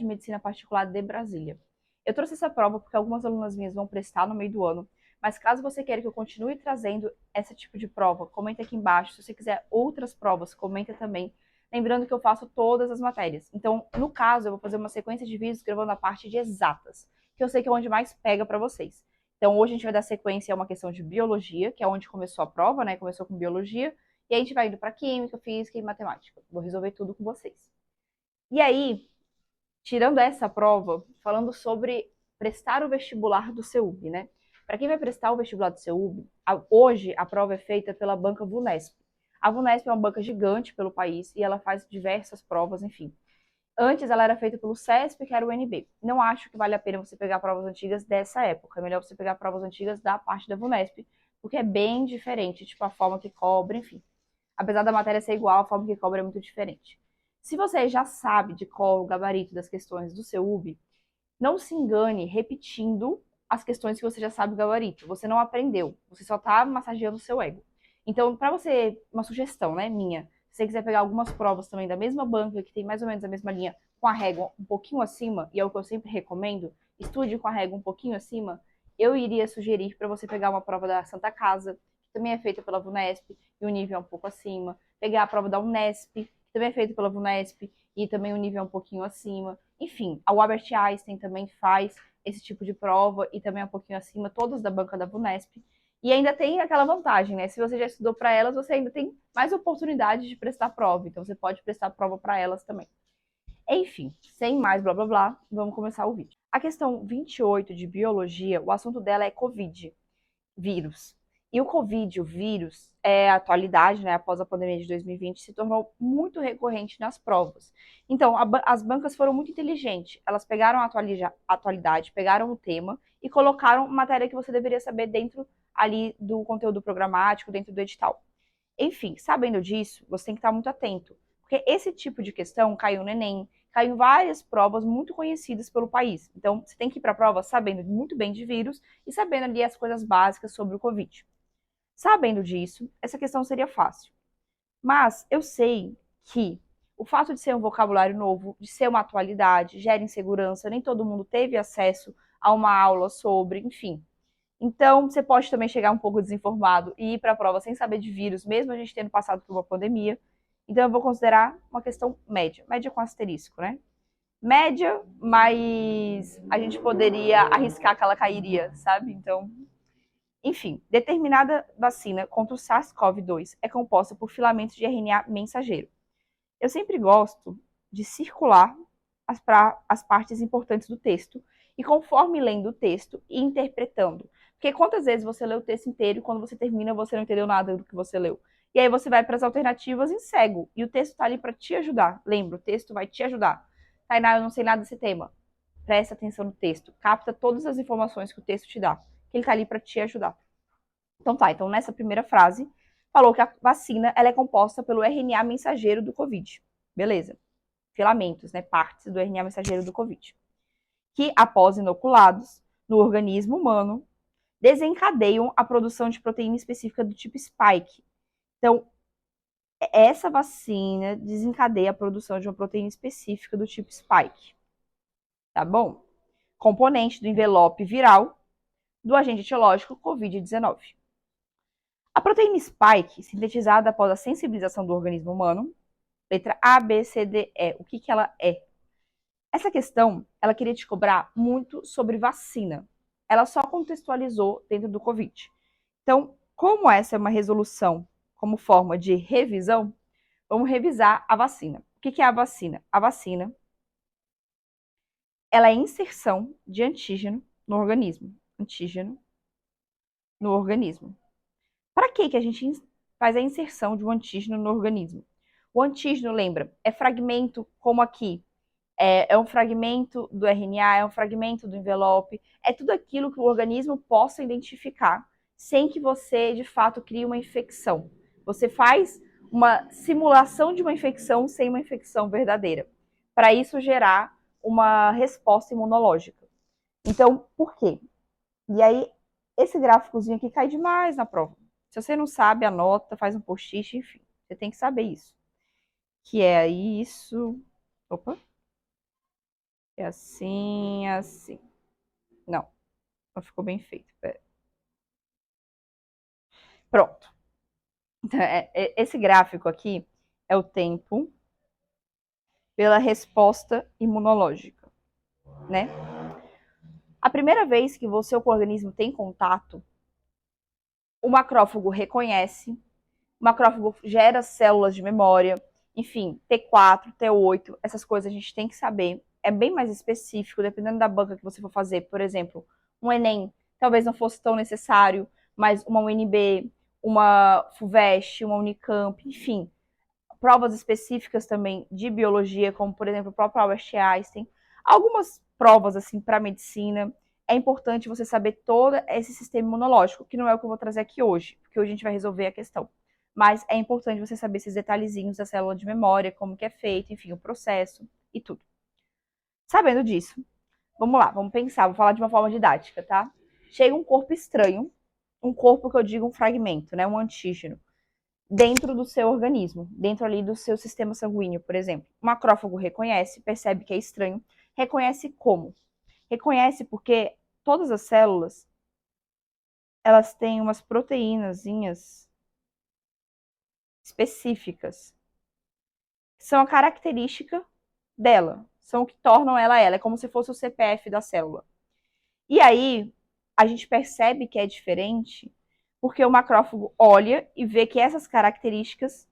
Medicina Particular de Brasília. Eu trouxe essa prova porque algumas alunas minhas vão prestar no meio do ano, mas caso você queira que eu continue trazendo esse tipo de prova, comenta aqui embaixo. Se você quiser outras provas, comenta também. Lembrando que eu faço todas as matérias. Então, no caso, eu vou fazer uma sequência de vídeos gravando a parte de exatas, que eu sei que é onde mais pega para vocês. Então, hoje a gente vai dar sequência a uma questão de biologia, que é onde começou a prova, né? Começou com biologia, e aí a gente vai indo para química, física e matemática. Vou resolver tudo com vocês. E aí, tirando essa prova, falando sobre prestar o vestibular do CEUB, né? Para quem vai prestar o vestibular do CEUB, hoje a prova é feita pela banca VUNESP. A VUNESP é uma banca gigante pelo país e ela faz diversas provas, enfim. Antes ela era feita pelo CESP, que era o UNB. Não acho que vale a pena você pegar provas antigas dessa época. É melhor você pegar provas antigas da parte da VUNESP, porque é bem diferente, tipo a forma que cobra, enfim. Apesar da matéria ser igual, a forma que cobra é muito diferente. Se você já sabe de qual o gabarito das questões do CEUB, não se engane repetindo as questões que você já sabe o gabarito. Você não aprendeu, você só está massageando o seu ego. Então, para você, uma sugestão, né, minha, se você quiser pegar algumas provas também da mesma banca, que tem mais ou menos a mesma linha, com a régua um pouquinho acima, e é o que eu sempre recomendo, estude com a régua um pouquinho acima, eu iria sugerir para você pegar uma prova da Santa Casa, que também é feita pela VUNESP, e o nível é um pouco acima, pegar a prova da Unesp, que também é feita pela VUNESP, e também o nível é um pouquinho acima. Enfim, a Albert Einstein também faz esse tipo de prova e também é um pouquinho acima, todos da banca da VUNESP. E ainda tem aquela vantagem, né? Se você já estudou para elas, você ainda tem mais oportunidade de prestar prova. Então você pode prestar prova para elas também. Enfim, sem mais blá blá blá, vamos começar o vídeo. A questão 28 de biologia, o assunto dela é Covid, vírus. E o Covid, o vírus, a atualidade, né, após a pandemia de 2020, se tornou muito recorrente nas provas. Então, as bancas foram muito inteligentes. Elas pegaram a atualidade, pegaram o tema e colocaram matéria que você deveria saber dentro ali do conteúdo programático, dentro do edital. Enfim, sabendo disso, você tem que estar muito atento, porque esse tipo de questão caiu no Enem, caiu em várias provas muito conhecidas pelo país. Então, você tem que ir para a prova sabendo muito bem de vírus e sabendo ali as coisas básicas sobre o Covid. Sabendo disso, essa questão seria fácil. Mas eu sei que o fato de ser um vocabulário novo, de ser uma atualidade, gera insegurança, nem todo mundo teve acesso a uma aula sobre, enfim. Então, você pode também chegar um pouco desinformado e ir para a prova sem saber de vírus, mesmo a gente tendo passado por uma pandemia. Então, eu vou considerar uma questão média, média com asterisco, né? Média, mas a gente poderia arriscar que ela cairia, sabe? Então, enfim, determinada vacina contra o SARS-CoV-2 é composta por filamentos de RNA mensageiro. Eu sempre gosto de circular as partes importantes do texto e conforme lendo o texto e interpretando. Porque quantas vezes você lê o texto inteiro e quando você termina você não entendeu nada do que você leu? E aí você vai para as alternativas em cego. E o texto está ali para te ajudar. Lembra, o texto vai te ajudar. Tainá, eu não sei nada desse tema. Presta atenção no texto. Capta todas as informações que o texto te dá. Que ele está ali para te ajudar. Então tá, então nessa primeira frase, falou que a vacina ela é composta pelo RNA mensageiro do Covid. Beleza. Filamentos, né, partes do RNA mensageiro do Covid. Que, após inoculados no organismo humano, desencadeiam a produção de proteína específica do tipo spike. Então, essa vacina desencadeia a produção de uma proteína específica do tipo spike. Tá bom? Componente do envelope viral do agente etiológico COVID-19. A proteína spike, sintetizada após a sensibilização do organismo humano, letra A, B, C, D, E, o que ela é? Essa questão, ela queria te cobrar muito sobre vacina. Ela só contextualizou dentro do Covid. Então, como essa é uma resolução como forma de revisão, vamos revisar a vacina. O que é a vacina? A vacina, ela é inserção de antígeno no organismo. Antígeno no organismo. Para que a gente faz a inserção de um antígeno no organismo? O antígeno, lembra, é fragmento como aqui. É um fragmento do RNA, é um fragmento do envelope, é tudo aquilo que o organismo possa identificar sem que você, de fato, crie uma infecção. Você faz uma simulação de uma infecção sem uma infecção verdadeira. Para isso gerar uma resposta imunológica. Então, por quê? E aí, esse gráficozinho aqui cai demais na prova. Se você não sabe, anota, faz um post-it, enfim. Você tem que saber isso. Que é isso... Opa! É assim, assim. Não, não ficou bem feito. Pera. Pronto. Então, esse gráfico aqui é o tempo pela resposta imunológica, né? A primeira vez que o seu organismo tem contato, o macrófago reconhece, o macrófago gera células de memória, enfim, T4, T8, essas coisas a gente tem que saber. É bem mais específico, dependendo da banca que você for fazer. Por exemplo, um Enem talvez não fosse tão necessário, mas uma UNB, uma FUVEST, uma Unicamp, enfim, provas específicas também de biologia, como por exemplo o próprio Albert Einstein, algumas provas assim para medicina. É importante você saber todo esse sistema imunológico, que não é o que eu vou trazer aqui hoje, porque hoje a gente vai resolver a questão. Mas é importante você saber esses detalhezinhos da célula de memória, como que é feito, enfim, o processo e tudo. Sabendo disso, vamos lá, vamos pensar, vou falar de uma forma didática, tá? Chega um corpo estranho, um corpo que eu digo um fragmento, né, um antígeno, dentro do seu organismo, dentro ali do seu sistema sanguíneo, por exemplo. O macrófago reconhece, percebe que é estranho. Reconhece como? Reconhece porque todas as células, elas têm umas proteínazinhas específicas. São a característica dela, são o que tornam ela ela, é como se fosse o CPF da célula. E aí, a gente percebe que é diferente porque o macrófago olha e vê que essas características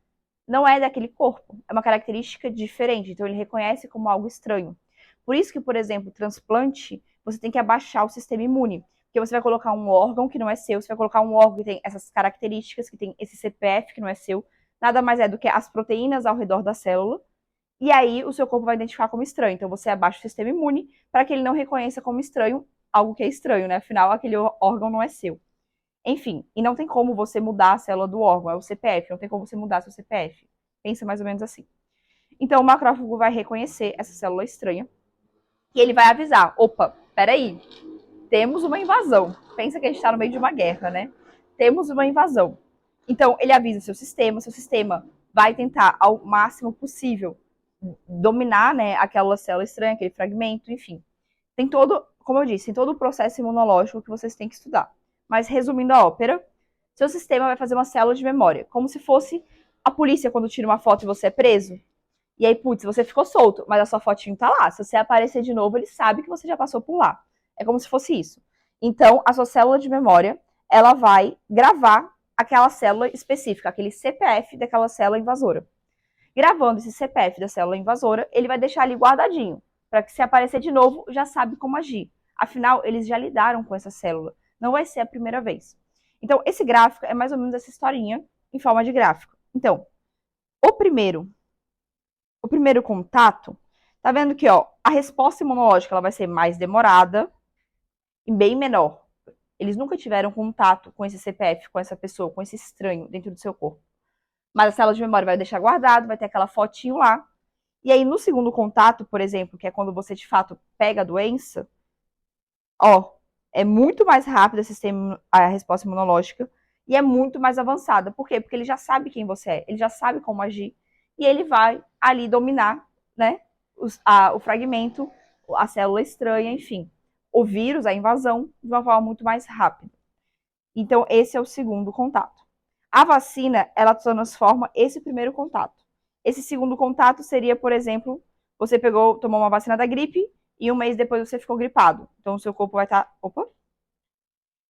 não é daquele corpo, é uma característica diferente, então ele reconhece como algo estranho. Por isso que, por exemplo, transplante, você tem que abaixar o sistema imune, porque você vai colocar um órgão que não é seu, você vai colocar um órgão que tem essas características, que tem esse CPF que não é seu, nada mais é do que as proteínas ao redor da célula, e aí o seu corpo vai identificar como estranho. Então você abaixa o sistema imune para que ele não reconheça como estranho algo que é estranho, né? Afinal, aquele órgão não é seu. Enfim, e não tem como você mudar a célula do órgão, é o CPF, não tem como você mudar seu CPF. Pensa mais ou menos assim. Então o macrófago vai reconhecer essa célula estranha e ele vai avisar: opa, peraí, temos uma invasão. Pensa que a gente está no meio de uma guerra, né? Temos uma invasão. Então ele avisa o seu sistema vai tentar ao máximo possível dominar, né, aquela célula estranha, aquele fragmento, enfim. Tem todo, como eu disse, tem todo o processo imunológico que vocês têm que estudar. Mas resumindo a ópera, seu sistema vai fazer uma célula de memória, como se fosse a polícia quando tira uma foto e você é preso. E aí, putz, você ficou solto, mas a sua fotinho tá lá. Se você aparecer de novo, ele sabe que você já passou por lá. É como se fosse isso. Então, a sua célula de memória, ela vai gravar aquela célula específica, aquele CPF daquela célula invasora. Gravando esse CPF da célula invasora, ele vai deixar ali guardadinho, para que se aparecer de novo, já sabe como agir. Afinal, eles já lidaram com essa célula. Não vai ser a primeira vez. Então, esse gráfico é mais ou menos essa historinha em forma de gráfico. Então, o primeiro contato, tá vendo que ó, a resposta imunológica ela vai ser mais demorada e bem menor. Eles nunca tiveram contato com esse CPF, com essa pessoa, com esse estranho dentro do seu corpo. Mas a célula de memória vai deixar guardado, vai ter aquela fotinho lá. E aí, no segundo contato, por exemplo, que é quando você de fato pega a doença, ó, é muito mais rápida a resposta imunológica e é muito mais avançada. Por quê? Porque ele já sabe quem você é, ele já sabe como agir e ele vai ali dominar, né, o fragmento, a célula estranha, enfim, o vírus, a invasão, de uma forma muito mais rápida. Então, esse é o segundo contato. A vacina, ela transforma esse primeiro contato. Esse segundo contato seria, por exemplo, você tomou uma vacina da gripe e um mês depois você ficou gripado. Então, o seu corpo vai estar... Opa!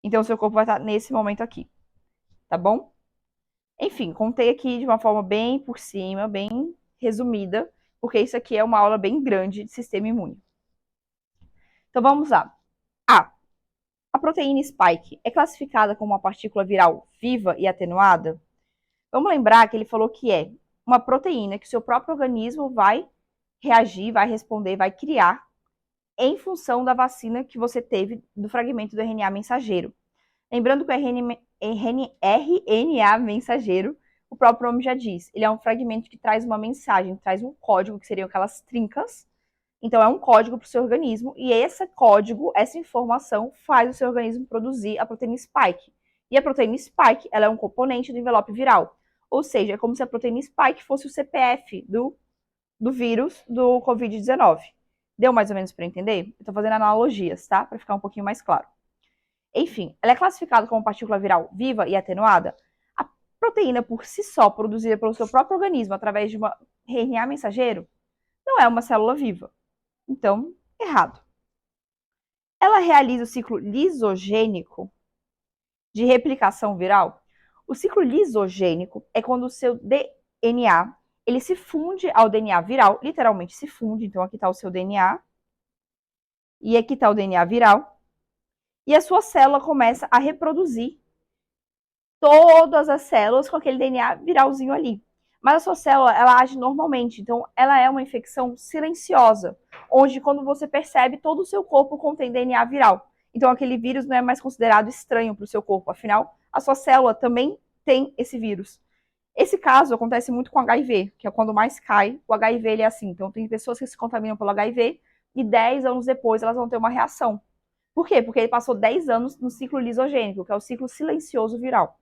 Então, o seu corpo vai estar nesse momento aqui. Tá bom? Enfim, contei aqui de uma forma bem por cima, bem resumida, porque isso aqui é uma aula bem grande de sistema imune. Então, vamos lá. A proteína spike é classificada como uma partícula viral viva e atenuada? Vamos lembrar que ele falou que é uma proteína que o seu próprio organismo vai reagir, vai responder, vai criar em função da vacina que você teve do fragmento do RNA mensageiro. Lembrando que o RNA mensageiro, o próprio nome já diz, ele é um fragmento que traz uma mensagem, traz um código, que seriam aquelas trincas. Então, é um código para o seu organismo, e esse código, essa informação, faz o seu organismo produzir a proteína spike. E a proteína spike, ela é um componente do envelope viral. Ou seja, é como se a proteína spike fosse o CPF do vírus do Covid-19. Deu mais ou menos para entender? Eu tô fazendo analogias, tá? Para ficar um pouquinho mais claro. Enfim, ela é classificada como partícula viral viva e atenuada. A proteína por si só, produzida pelo seu próprio organismo através de uma RNA mensageiro, não é uma célula viva. Então, errado. Ela realiza o ciclo lisogênico de replicação viral. O ciclo lisogênico é quando o seu DNA ele se funde ao DNA viral, literalmente se funde. Então, aqui está o seu DNA e aqui está o DNA viral. E a sua célula começa a reproduzir todas as células com aquele DNA viralzinho ali. Mas a sua célula, ela age normalmente, então ela é uma infecção silenciosa, onde quando você percebe, todo o seu corpo contém DNA viral. Então aquele vírus não é mais considerado estranho para o seu corpo, afinal, a sua célula também tem esse vírus. Esse caso acontece muito com HIV, que é quando mais cai, o HIV ele é assim. Então tem pessoas que se contaminam pelo HIV e 10 anos depois elas vão ter uma reação. Por quê? Porque ele passou 10 anos no ciclo lisogênico, que é o ciclo silencioso viral.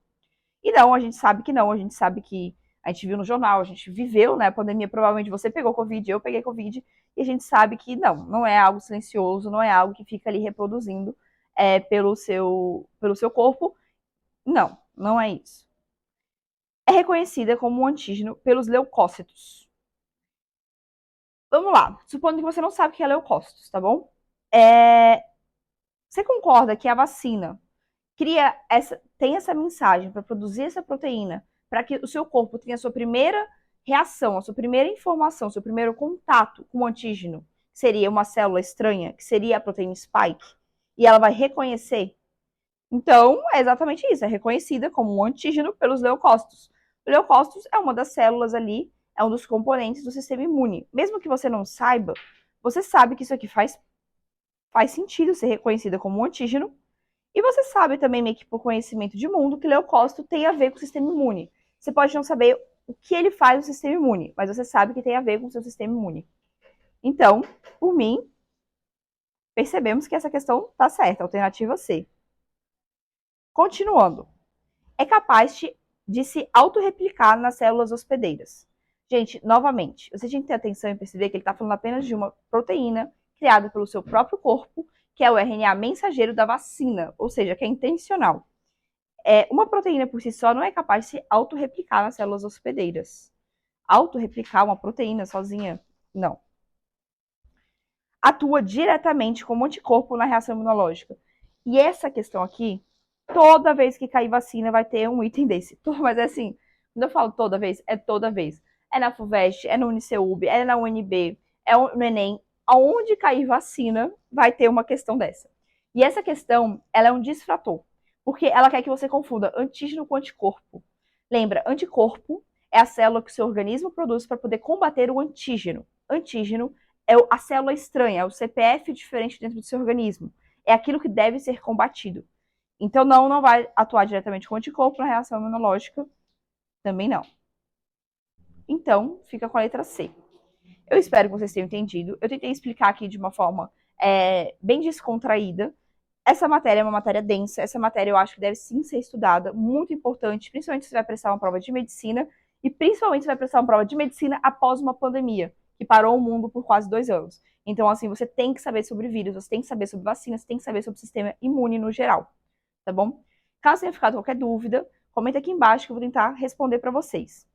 E não, a gente sabe que não, a gente sabe que a gente viu no jornal, a gente viveu, né, a pandemia, provavelmente você pegou Covid, eu peguei Covid, e a gente sabe que não é algo silencioso, não é algo que fica ali reproduzindo pelo seu corpo. Não, não é isso. É reconhecida como um antígeno pelos leucócitos. Vamos lá, supondo que você não sabe o que é leucócitos, tá bom? Você concorda que a vacina tem essa mensagem para produzir essa proteína, para que o seu corpo tenha a sua primeira reação, a sua primeira informação, o seu primeiro contato com o antígeno, que seria uma célula estranha, que seria a proteína spike, e ela vai reconhecer? Então, é exatamente isso, é reconhecida como um antígeno pelos leucócitos. O leucócitos é uma das células ali, é um dos componentes do sistema imune. Mesmo que você não saiba, você sabe que isso aqui faz sentido ser reconhecida como um antígeno. E você sabe também, meio que por conhecimento de mundo, que leucócito tem a ver com o sistema imune. Você pode não saber o que ele faz no sistema imune, mas você sabe que tem a ver com o seu sistema imune. Então, por mim, percebemos que essa questão está certa, alternativa C. Continuando. É capaz de se autorreplicar nas células hospedeiras. Gente, novamente, você tem que ter atenção e perceber que ele está falando apenas de uma proteína criada pelo seu próprio corpo, que é o RNA mensageiro da vacina, ou seja, que é intencional. Uma proteína por si só não é capaz de se autorreplicar nas células hospedeiras. Autorreplicar uma proteína sozinha? Não. Atua diretamente como anticorpo na reação imunológica. E essa questão aqui, toda vez que cair vacina vai ter um item desse. Mas é assim, quando eu falo toda vez, é toda vez. É na FUVEST, é no Uniceub, é na UNB, é no Enem. Aonde cair vacina, vai ter uma questão dessa. E essa questão, ela é um disfrator, porque ela quer que você confunda antígeno com anticorpo. Lembra, anticorpo é a célula que o seu organismo produz para poder combater o antígeno. Antígeno é a célula estranha, é o CPF diferente dentro do seu organismo. É aquilo que deve ser combatido. Então, não vai atuar diretamente com o anticorpo na reação imunológica. Também não. Então, fica com a letra C. Eu espero que vocês tenham entendido. Eu tentei explicar aqui de uma forma bem descontraída. Essa matéria é uma matéria densa. Essa matéria eu acho que deve sim ser estudada. Muito importante, principalmente se você vai prestar uma prova de medicina. E principalmente se vai prestar uma prova de medicina após uma pandemia, que parou o mundo por quase 2 anos. Então, assim, você tem que saber sobre vírus, você tem que saber sobre vacinas, você tem que saber sobre o sistema imune no geral. Tá bom? Caso tenha ficado qualquer dúvida, comenta aqui embaixo que eu vou tentar responder para vocês.